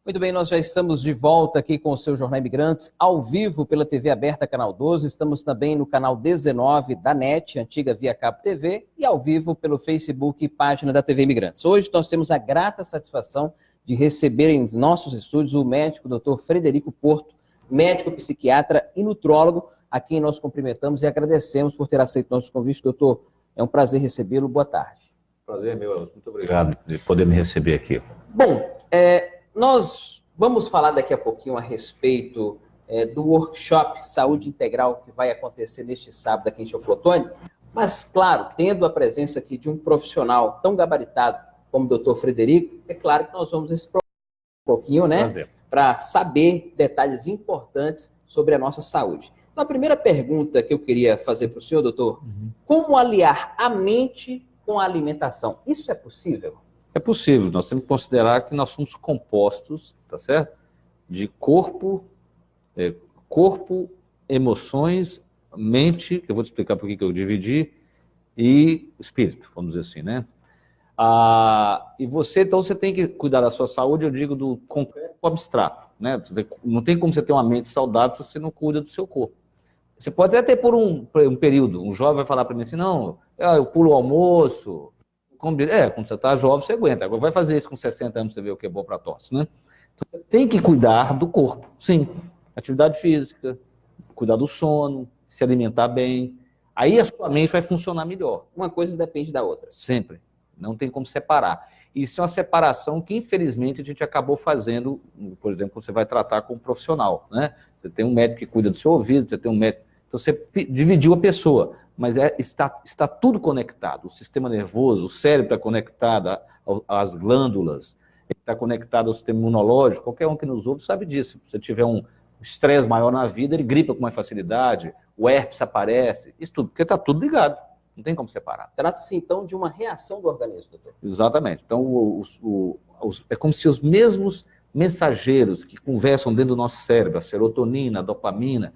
Muito bem, nós já estamos de volta aqui com o seu Jornal Imigrantes, ao vivo pela TV aberta, canal 12, estamos também no canal 19 da NET, antiga Via Cabo TV, e ao vivo pelo Facebook e página da TV Imigrantes. Hoje nós temos a grata satisfação de receber em nossos estúdios o médico Dr. Frederico Porto, médico psiquiatra e nutrólogo, a quem nós cumprimentamos e agradecemos por ter aceito nosso convite. Doutor, é um prazer recebê-lo, boa tarde. Prazer é meu, muito obrigado de poder me receber aqui. Bom, nós vamos falar daqui a pouquinho a respeito do workshop Saúde Integral que vai acontecer neste sábado aqui em Choclotone, mas, claro, tendo a presença aqui de um profissional tão gabaritado como o Dr. Frederico, é claro que nós vamos explorar um pouquinho, né, para saber detalhes importantes sobre a nossa saúde. Então, a primeira pergunta que eu queria fazer para o senhor, doutor, como aliar a mente com a alimentação? Isso é possível? É possível, nós temos que considerar que nós somos compostos, tá certo? De corpo, emoções, mente, que eu vou te explicar por que eu dividi, e espírito, vamos dizer assim, né? E você, então, você tem que cuidar da sua saúde, eu digo do concreto ao abstrato, né? Não tem como você ter uma mente saudável se você não cuida do seu corpo. Você pode até ter por um período, um jovem vai falar para mim assim, não, eu pulo o almoço. Quando você está jovem, você aguenta. Agora vai fazer isso com 60 anos, você vê o que é bom para tosse, né? Então, você tem que cuidar do corpo, sim. Atividade física, cuidar do sono, se alimentar bem. Aí a sua mente vai funcionar melhor. Uma coisa depende da outra. Sempre. Não tem como separar. Isso é uma separação que, infelizmente, a gente acabou fazendo, por exemplo, você vai tratar com um profissional, né? Você tem um médico que cuida do seu ouvido, você tem um médico... Então, você dividiu a pessoa. Mas está tudo conectado. O sistema nervoso, o cérebro está conectado às glândulas, está conectado ao sistema imunológico. Qualquer um que nos ouve sabe disso. Se você tiver um estresse maior na vida, ele gripa com mais facilidade, o herpes aparece, isso tudo, porque está tudo ligado. Não tem como separar. Trata-se, então, de uma reação do organismo, doutor. Exatamente. Então, é como se os mesmos mensageiros que conversam dentro do nosso cérebro, a serotonina, a dopamina,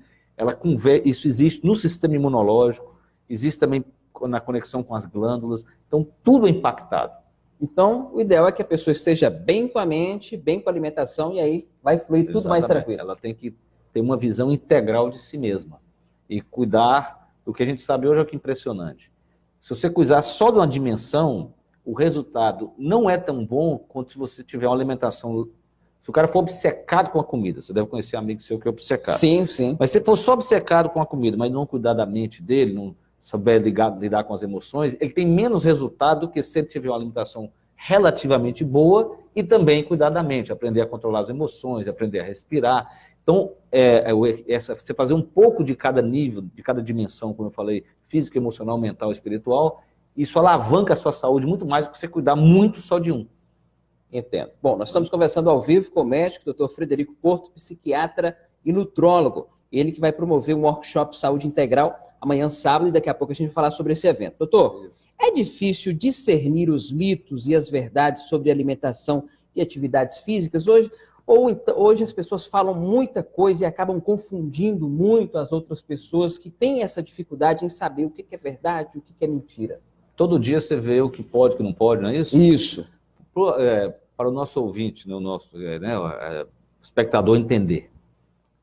isso existe no sistema imunológico, existe também na conexão com as glândulas, então tudo é impactado. Então, o ideal é que a pessoa esteja bem com a mente, bem com a alimentação, e aí vai fluir tudo mais tranquilo. Ela tem que ter uma visão integral de si mesma e cuidar. O que a gente sabe hoje é o que é impressionante. Se você cuidar só de uma dimensão, o resultado não é tão bom quanto se você tiver uma alimentação. Se o cara for obcecado com a comida, você deve conhecer um amigo seu que é obcecado. Sim, sim. Mas se for só obcecado com a comida, mas não cuidar da mente dele, não saber lidar com as emoções, ele tem menos resultado do que se ele tiver uma alimentação relativamente boa e também cuidar da mente, aprender a controlar as emoções, aprender a respirar. Então, você fazer um pouco de cada nível, de cada dimensão, como eu falei, física, emocional, mental, espiritual, isso alavanca a sua saúde muito mais do que você cuidar muito só de um. Entendo. Bom, nós estamos conversando ao vivo com o médico, Dr. Frederico Porto, psiquiatra e nutrólogo. Ele que vai promover um workshop Saúde Integral amanhã, sábado, e daqui a pouco a gente vai falar sobre esse evento. Doutor, é difícil discernir os mitos e as verdades sobre alimentação e atividades físicas hoje? Hoje as pessoas falam muita coisa e acabam confundindo muito as outras pessoas que têm essa dificuldade em saber o que é verdade e o que é mentira? Todo dia você vê o que pode e o que não pode, não é isso? Isso. Para o nosso ouvinte, o nosso espectador entender.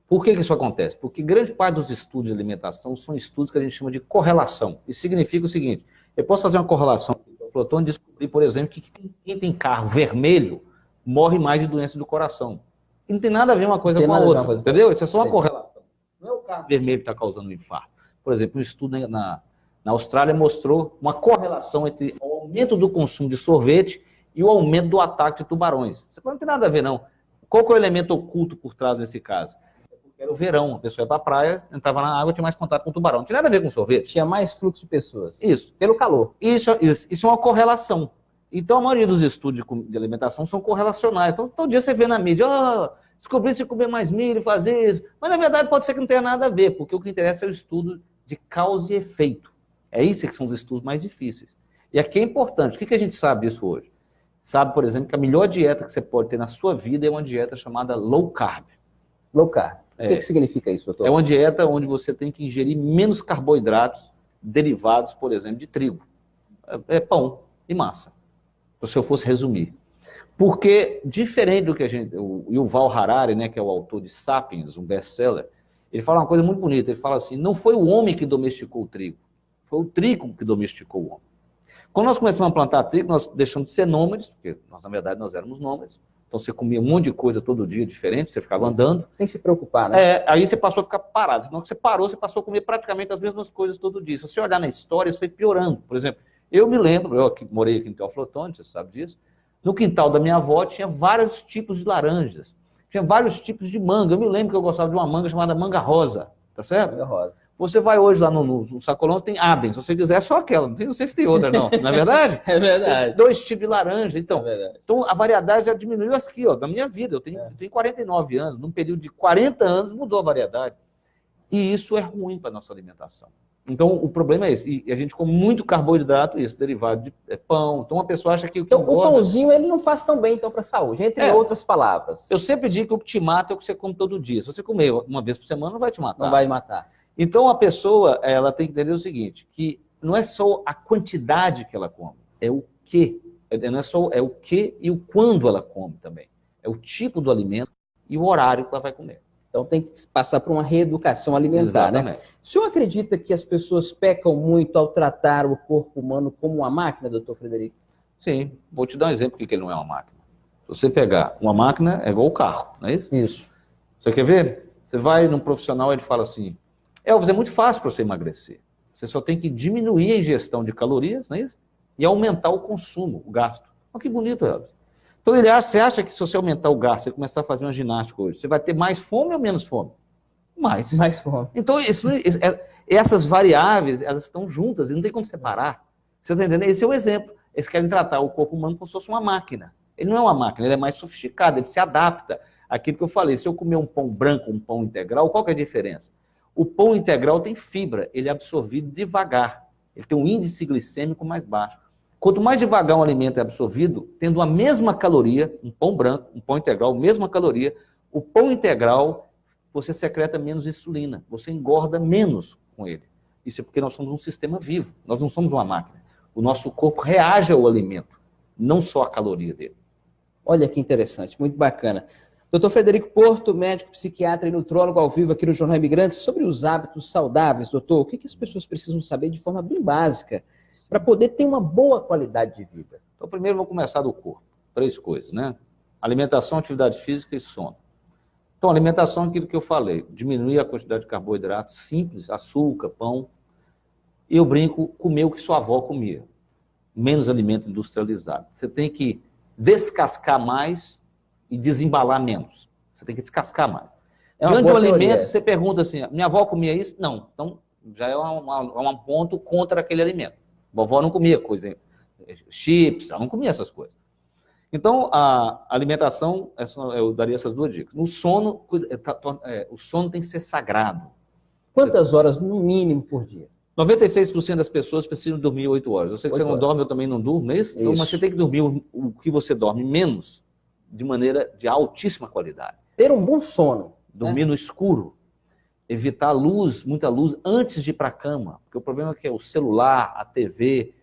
Por que isso acontece? Porque grande parte dos estudos de alimentação são estudos que a gente chama de correlação. Isso significa o seguinte, eu posso fazer uma correlação com o Platão e descobrir, por exemplo, que quem tem carro vermelho morre mais de doença do coração. E não tem nada a ver uma coisa com a outra, entendeu? Isso é só uma correlação. Não é o carro vermelho que está causando um infarto. Por exemplo, um estudo na Austrália mostrou uma correlação entre o aumento do consumo de sorvete e o aumento do ataque de tubarões. Isso não tem nada a ver, não. Qual que é o elemento oculto por trás desse caso? Era o verão, a pessoa ia para a praia, entrava na água, tinha mais contato com o tubarão. Não tinha nada a ver com sorvete. Tinha mais fluxo de pessoas. Isso. Pelo calor. Isso é uma correlação. Então, a maioria dos estudos de alimentação são correlacionais. Então, todo dia você vê na mídia, descobri se comer mais milho, fazer isso. Mas, na verdade, pode ser que não tenha nada a ver, porque o que interessa é o estudo de causa e efeito. É isso que são os estudos mais difíceis. E aqui é importante. O que a gente sabe disso hoje? Sabe, por exemplo, que a melhor dieta que você pode ter na sua vida é uma dieta chamada low carb. Low carb. O que significa isso, doutor? É uma dieta onde você tem que ingerir menos carboidratos derivados, por exemplo, de trigo. É pão e massa, se eu fosse resumir. Porque, diferente do que o Yuval Harari, né, que é o autor de Sapiens, um best-seller, ele fala uma coisa muito bonita, ele fala assim, não foi o homem que domesticou o trigo, foi o trigo que domesticou o homem. Quando nós começamos a plantar trigo, nós deixamos de ser nômades, porque nós, na verdade nós éramos nômades, então você comia um monte de coisa todo dia diferente, você ficava andando. Sem se preocupar, né? Aí você passou a ficar parado, senão que você parou, você passou a comer praticamente as mesmas coisas todo dia. Se você olhar na história, isso foi piorando. Por exemplo, eu me lembro, eu morei aqui em Teoflotone, você sabe disso, no quintal da minha avó tinha vários tipos de laranjas, tinha vários tipos de manga. Eu me lembro que eu gostava de uma manga chamada manga rosa, tá certo? Manga rosa. Você vai hoje lá no Sacolão, tem Adem, se você quiser é só aquela, não sei se tem outra não, não é verdade? É verdade. Tem 2 tipos de laranja, então. É verdade. Então a variedade já diminuiu aqui, ó, da minha vida, eu tenho 49 anos, num período de 40 anos mudou a variedade. E isso é ruim para a nossa alimentação. Então, o problema é esse. E a gente come muito carboidrato, isso, derivado de pão. Então, a pessoa acha que o que Então, engorda... o pãozinho, ele não faz tão bem, então, para a saúde, entre outras palavras. Eu sempre digo que o que te mata é o que você come todo dia. Se você comer uma vez por semana, não vai te matar. Não vai matar. Então, a pessoa, ela tem que entender o seguinte, que não é só a quantidade que ela come, é o que. Não é só o que e o quando ela come também. É o tipo do alimento e o horário que ela vai comer. Então tem que passar por uma reeducação alimentar, Exatamente. né? O senhor acredita que as pessoas pecam muito ao tratar o corpo humano como uma máquina, doutor Frederico? Sim, vou te dar um exemplo que ele não é uma máquina. Se você pegar uma máquina, é igual o carro, não é isso? Isso. Você quer ver? Você vai num profissional e ele fala assim, Elvis, é muito fácil para você emagrecer. Você só tem que diminuir a ingestão de calorias, não é isso? E aumentar o consumo, o gasto. Olha que bonito, Elvis. Então você acha que se você aumentar o gasto, você começar a fazer uma ginástica hoje, você vai ter mais fome ou menos fome? Mais. Mais fome. Então, essas variáveis, elas estão juntas, e não tem como separar. Você está entendendo? Esse é o exemplo. Eles querem tratar o corpo humano como se fosse uma máquina. Ele não é uma máquina, ele é mais sofisticado, ele se adapta àquilo que eu falei. Se eu comer um pão branco, um pão integral, qual que é a diferença? O pão integral tem fibra, ele é absorvido devagar. Ele tem um índice glicêmico mais baixo. Quanto mais devagar um alimento é absorvido, tendo a mesma caloria, um pão branco, um pão integral, mesma caloria, o pão integral, você secreta menos insulina, você engorda menos com ele. Isso é porque nós somos um sistema vivo, nós não somos uma máquina. O nosso corpo reage ao alimento, não só à caloria dele. Olha que interessante, muito bacana. Doutor Frederico Porto, médico, psiquiatra e nutrólogo ao vivo aqui no Jornal Imigrantes, sobre os hábitos saudáveis, doutor, o que as pessoas precisam saber de forma bem básica para poder ter uma boa qualidade de vida? Então, primeiro vamos começar do corpo. 3 coisas, né? Alimentação, atividade física e sono. Então, alimentação é aquilo que eu falei, diminuir a quantidade de carboidratos simples, açúcar, pão. E eu brinco, comer o que sua avó comia. Menos alimento industrializado. Você tem que descascar mais e desembalar menos. Você tem que descascar mais. Diante do alimento, você pergunta assim, minha avó comia isso? Não. Então, já é um ponto contra aquele alimento. A vovó não comia coisa, chips, ela não comia essas coisas. Então, a alimentação, eu daria essas 2 dicas. No sono, o sono tem que ser sagrado. Quantas horas, no mínimo, por dia? 96% das pessoas precisam dormir 8 horas. Eu sei que você não dorme, eu também não durmo, não é isso? Então, mas você tem que dormir o que você dorme menos, de maneira de altíssima qualidade. Ter um bom sono. Dormir no escuro. Evitar luz, muita luz, antes de ir para a cama. Porque o problema é que o celular, a TV,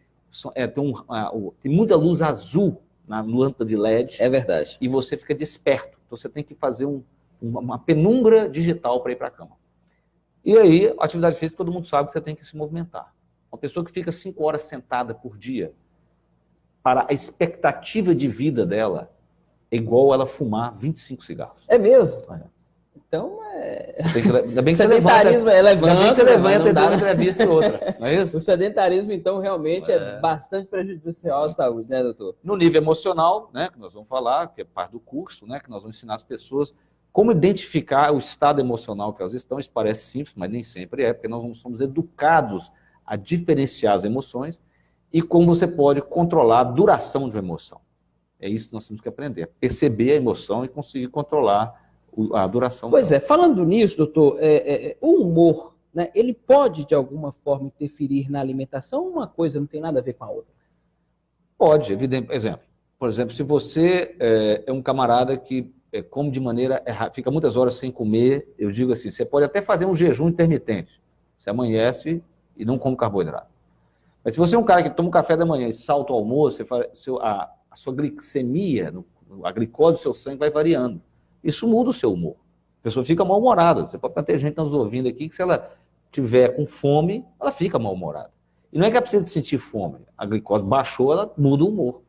tem muita luz azul na lâmpada de LED. É verdade. E você fica desperto. Então você tem que fazer uma penumbra digital para ir para a cama. E aí, a atividade física, todo mundo sabe que você tem que se movimentar. Uma pessoa que fica 5 horas sentada por dia, para a expectativa de vida dela, é igual ela fumar 25 cigarros. É mesmo? É. Então, Ainda bem que sedentarismo é levante. Ainda bem que você levanta entre uma entrevista e outra, não é isso? O sedentarismo, então, realmente é bastante prejudicial à saúde, né, doutor? No nível emocional, né, que nós vamos falar, que é parte do curso, né, que nós vamos ensinar as pessoas como identificar o estado emocional que elas estão. Isso parece simples, mas nem sempre é, porque nós não somos educados a diferenciar as emoções e como você pode controlar a duração de uma emoção. É isso que nós temos que aprender, perceber a emoção e conseguir controlar a duração. Pois é, falando nisso, doutor, o humor, né, ele pode, de alguma forma, interferir na alimentação ou uma coisa não tem nada a ver com a outra? Pode, evidente. Por exemplo, se você é um camarada que come de maneira errada, fica muitas horas sem comer, eu digo assim, você pode até fazer um jejum intermitente. Você amanhece e não come carboidrato. Mas se você é um cara que toma um café da manhã e salta o almoço, você faz, a sua glicemia, a glicose do seu sangue vai variando. Isso muda o seu humor. A pessoa fica mal-humorada. Você pode ter gente nos ouvindo aqui que se ela tiver com fome, ela fica mal-humorada. E não é que ela precisa de sentir fome. A glicose baixou, ela muda o humor.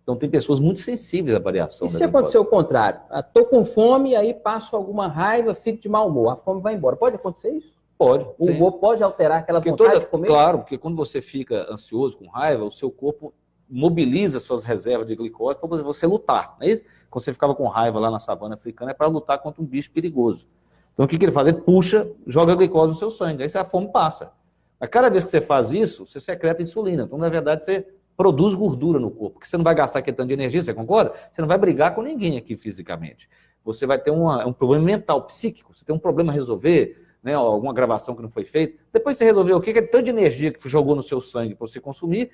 Então tem pessoas muito sensíveis à variação. E se acontecer o contrário? Estou com fome, aí passo alguma raiva, fico de mau humor. A fome vai embora. Pode acontecer isso? Pode. O humor pode alterar aquela vontade de comer? Claro, porque quando você fica ansioso, com raiva, o seu corpo mobiliza suas reservas de glicose para você lutar. Não é isso? Quando você ficava com raiva lá na savana africana, é para lutar contra um bicho perigoso. Então o que ele faz? Ele puxa, joga a glicose no seu sangue. Aí a fome passa. Mas cada vez que você faz isso, você secreta insulina. Então, na verdade, você produz gordura no corpo, porque você não vai gastar aquele tanto de energia, você concorda? Você não vai brigar com ninguém aqui fisicamente. Você vai ter um problema mental, psíquico, você tem um problema a resolver, né, alguma gravação que não foi feita. Depois você resolveu o que é tanto de energia que jogou no seu sangue para você consumiu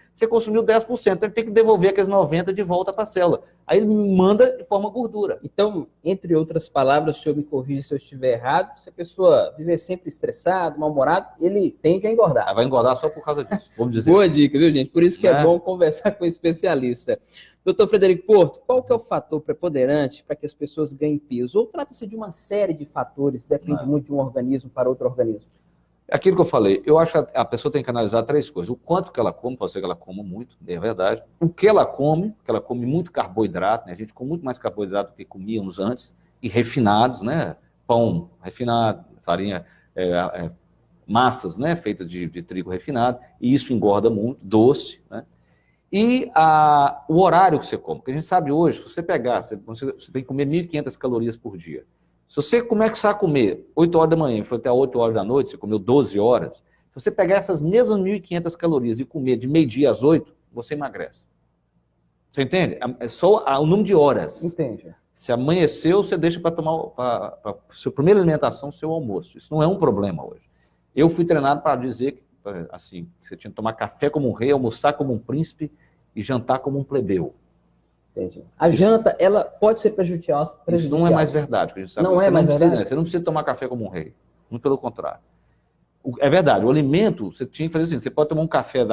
10%, então ele tem que devolver aqueles 90% de volta para a célula. Aí ele manda e forma gordura. Então, entre outras palavras, o senhor me corrige se eu estiver errado, se a pessoa viver sempre estressado, mal-humorado, ele tende a engordar. Vai engordar só por causa disso, vamos dizer Boa assim. dica, viu, gente? Por isso que é bom conversar com um especialista. Doutor Frederico Porto, qual que é o fator preponderante para que as pessoas ganhem peso? Ou trata-se de uma série de fatores, depende muito de um organismo para outro organismo? Aquilo que eu falei, eu acho que a pessoa tem que analisar três coisas. O quanto que ela come, pode ser que ela coma muito, é verdade. O que ela come muito carboidrato, né? A gente come muito mais carboidrato do que comíamos antes, e refinados, né? Pão refinado, farinha, massas, né? Feitas de trigo refinado, e isso engorda muito, doce, né? E o horário que você come, porque a gente sabe hoje, se você pegar, você tem que comer 1.500 calorias por dia. Se você começar a comer 8 horas da manhã e for até 8 horas da noite, você comeu 12 horas, se você pegar essas mesmas 1.500 calorias e comer de meio-dia às 8, você emagrece. Você entende? É só o número de horas. Entendi. Se amanheceu, você deixa para tomar a sua primeira alimentação, seu almoço. Isso não é um problema hoje. Eu fui treinado para dizer que, assim, que você tinha que tomar café como um rei, almoçar como um príncipe e jantar como um plebeu. Entendi. A janta, ela pode ser prejudicial. Isso não é mais verdade. A gente sabe não é mais verdade? Você não precisa tomar café como um rei. Muito pelo contrário. É verdade, o alimento, você tinha que fazer assim, você pode tomar um café,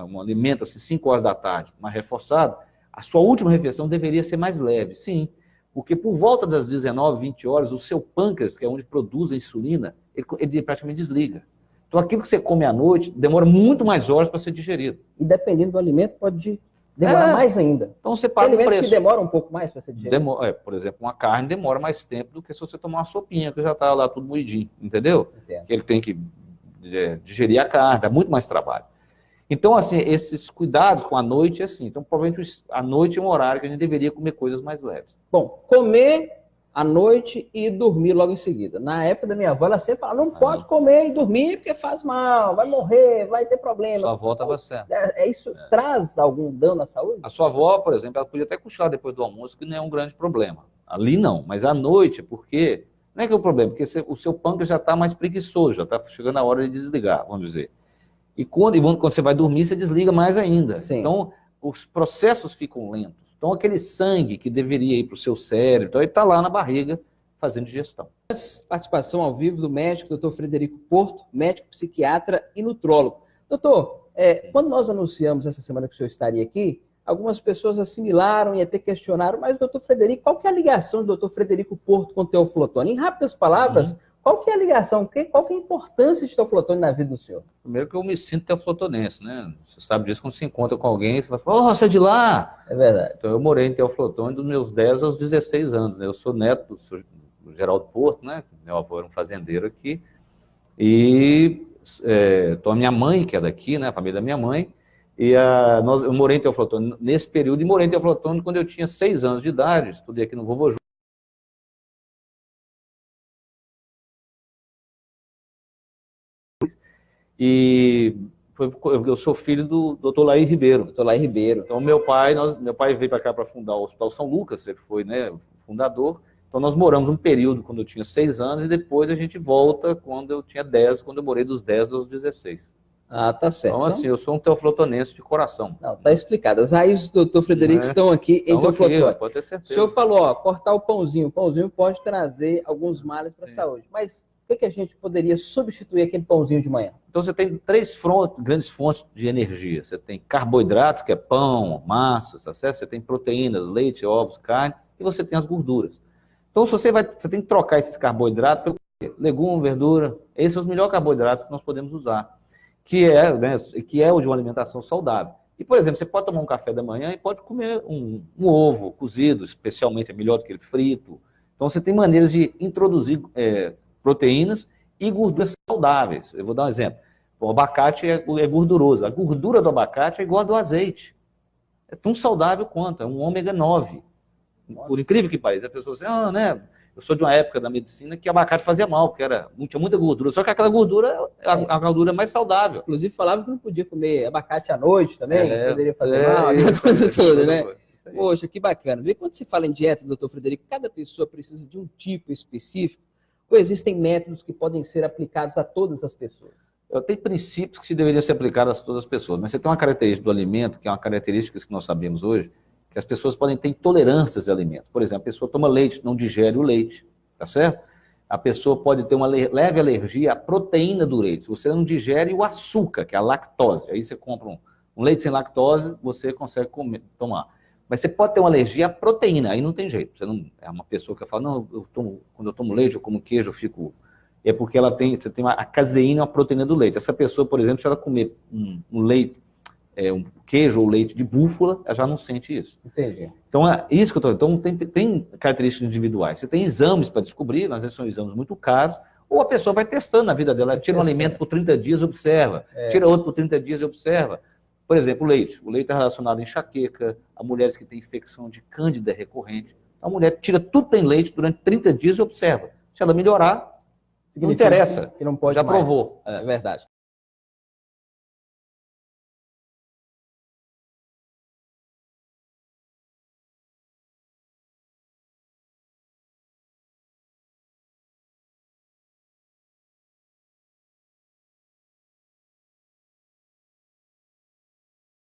um alimento assim, 5 horas da tarde, mais reforçado, a sua última refeição deveria ser mais leve, sim. Porque por volta das 19, 20 horas, o seu pâncreas, que é onde produz a insulina, ele praticamente desliga. Então aquilo que você come à noite demora muito mais horas para ser digerido. E dependendo do alimento, pode demorar mais ainda. Então você paga o preço. Que demora um pouco mais para ser digerido. Por exemplo, uma carne demora mais tempo do que se você tomar uma sopinha, que já está lá tudo moidinho, entendeu? Entendo. Que ele tem que digerir a carne, dá muito mais trabalho. Então, assim, esses cuidados com a noite é assim. Então, provavelmente, a noite é um horário que a gente deveria comer coisas mais leves. Bom, comer à noite e dormir logo em seguida. Na época da minha avó, ela sempre falava, não pode comer e dormir porque faz mal, vai morrer, vai ter problema. Sua avó estava certa. Isso traz algum dano à saúde? A sua avó, por exemplo, ela podia até cochilar depois do almoço, que não é um grande problema. Ali não, mas à noite, porque... Não é que é o problema, porque o seu pâncreas já está mais preguiçoso, já está chegando a hora de desligar, vamos dizer. E quando você vai dormir, você desliga mais ainda. Sim. Então, os processos ficam lentos. Então, aquele sangue que deveria ir para o seu cérebro, então ele está lá na barriga fazendo digestão. Participação ao vivo do médico, Dr. Frederico Porto, médico psiquiatra e nutrólogo. Doutor, quando nós anunciamos essa semana que o senhor estaria aqui, algumas pessoas assimilaram e até questionaram, mas doutor Frederico, qual que é a ligação do doutor Frederico Porto com o teoflotone? Em rápidas palavras, qual que é a ligação, qual que é a importância de teoflotone na vida do senhor? Primeiro que eu me sinto teoflotonense, né? Você sabe disso quando você encontra com alguém, você fala, você é de lá? É verdade. Então eu morei em Teoflotone dos meus 10 aos 16 anos, né? Eu sou neto do Geraldo Porto, né? Meu avô era um fazendeiro aqui, e então a minha mãe, que é daqui, né? A família da minha mãe, e eu morei em Teoflotone nesse período, e morei em Teoflotone quando eu tinha 6 anos de idade, estudei aqui no Vovô Júlio. E eu sou filho do Dr. Laí Ribeiro. Dr. Laí Ribeiro. Então meu pai veio para cá para fundar o Hospital São Lucas, ele foi, né, o fundador. Então nós moramos um período quando eu tinha 6 anos, e depois a gente volta quando eu tinha 10, quando eu morei dos 10 aos 16. Ah, tá certo. Então, assim, eu sou um teoflotonense de coração. Não, tá explicado. As raízes do doutor Frederico estão aqui em Teoflotone. Pode ter certeza. O senhor falou, cortar o pãozinho. O pãozinho pode trazer alguns males para a saúde. Mas que a gente poderia substituir aquele pãozinho de manhã? Então você tem três grandes fontes de energia. Você tem carboidratos, que é pão, massa, tá certo? Você tem proteínas, leite, ovos, carne, e você tem as gorduras. Então você tem que trocar esses carboidratos pelo legume, verdura. Esses são os melhores carboidratos que nós podemos usar, que é o de uma alimentação saudável. E, por exemplo, você pode tomar um café da manhã e pode comer um ovo cozido, especialmente é melhor do que ele frito. Então você tem maneiras de introduzir proteínas e gorduras saudáveis. Eu vou dar um exemplo. O abacate é gorduroso. A gordura do abacate é igual a do azeite. É tão saudável quanto, é um ômega 9. Nossa. Por incrível que pareça, a pessoa diz, eu sou de uma época da medicina que abacate fazia mal, porque tinha muita gordura. Só que aquela gordura é a gordura mais saudável. Inclusive falava que não podia comer abacate à noite também, poderia fazer mal, aquela coisa toda, né? Poxa, que bacana. Vê, quando se fala em dieta, doutor Frederico, cada pessoa precisa de um tipo específico, ou existem métodos que podem ser aplicados a todas as pessoas? Tem princípios que deveriam ser aplicados a todas as pessoas, mas você tem uma característica do alimento, que é uma característica que nós sabemos hoje, que as pessoas podem ter intolerâncias de alimentos. Por exemplo, a pessoa toma leite, não digere o leite, tá certo? A pessoa pode ter uma leve alergia à proteína do leite. Você não digere o açúcar, que é a lactose. Aí você compra um leite sem lactose, você consegue tomar. Mas você pode ter uma alergia à proteína, aí não tem jeito. Você não é uma pessoa que fala, não, quando eu tomo leite, eu como queijo, eu fico... É porque você tem a caseína, a proteína do leite. Essa pessoa, por exemplo, se ela comer um leite, um queijo ou leite de búfala, ela já não sente isso. Entendi. Então, isso que eu estou falando. Então, tem características individuais. Você tem exames para descobrir, às vezes são exames muito caros, ou a pessoa vai testando na vida dela. Ela tira um alimento por 30 dias e observa. Tira outro por 30 dias e observa. Por exemplo, o leite. O leite é relacionado a enxaqueca, a mulheres que têm infecção de cândida recorrente. A mulher tira tudo que tem leite durante 30 dias e observa. Se ela melhorar, não interessa. Que não pode já mais. provou. É verdade.